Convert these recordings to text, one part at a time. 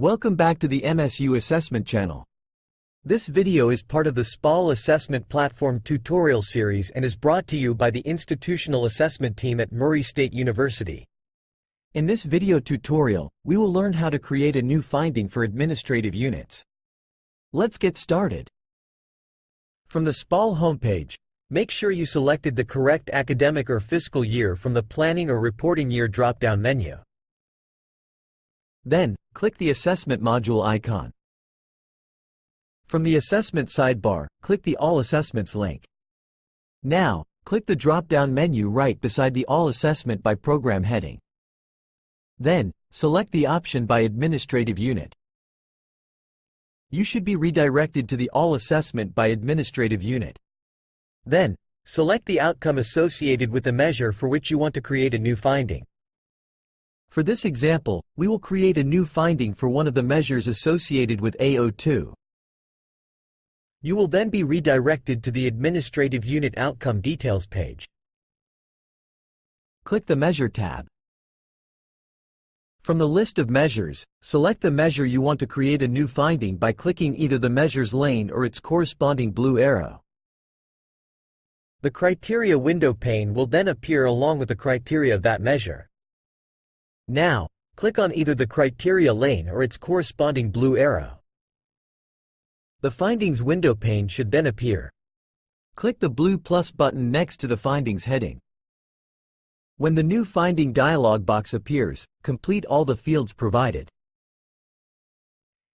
Welcome back to the MSU Assessment channel. This video is part of the SPAL Assessment Platform tutorial series and is brought to you by the Institutional Assessment Team at Murray State University. In this video tutorial, we will learn how to create a new finding for administrative units. Let's get started. From the SPAL homepage, make sure you selected the correct academic or fiscal year from the Planning or Reporting Year drop-down menu. Then, click the Assessment module icon. From the Assessment sidebar, click the All Assessments link. Now, click the drop-down menu right beside the All Assessment by Program heading. Then, select the option by Administrative Unit. You should be redirected to the All Assessment by Administrative Unit. Then, select the outcome associated with the measure for which you want to create a new finding. For this example, we will create a new finding for one of the measures associated with AO2. You will then be redirected to the Administrative Unit Outcome Details page. Click the Measure tab. From the list of measures, select the measure you want to create a new finding by clicking either the measure's lane or its corresponding blue arrow. The criteria window pane will then appear along with the criteria of that measure. Now, click on either the criteria lane or its corresponding blue arrow. The Findings window pane should then appear. Click the blue plus button next to the Findings heading. When the new Finding dialog box appears, complete all the fields provided.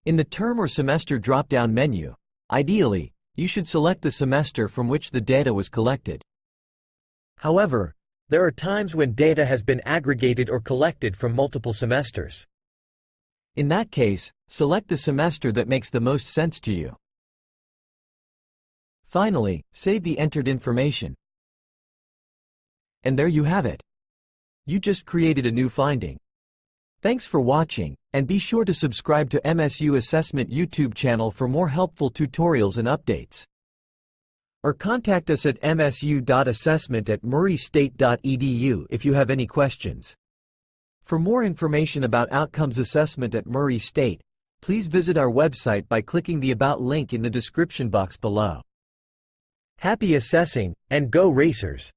In the Term or Semester drop-down menu, ideally, you should select the semester from which the data was collected. However, there are times when data has been aggregated or collected from multiple semesters. In that case, select the semester that makes the most sense to you. Finally, save the entered information. And there you have it. You just created a new finding. Thanks for watching, and be sure to subscribe to MSU Assessment YouTube channel for more helpful tutorials and updates. Or contact us at msu.assessment@murraystate.edu if you have any questions. For more information about Outcomes Assessment at Murray State, please visit our website by clicking the About link in the description box below. Happy assessing, and go Racers!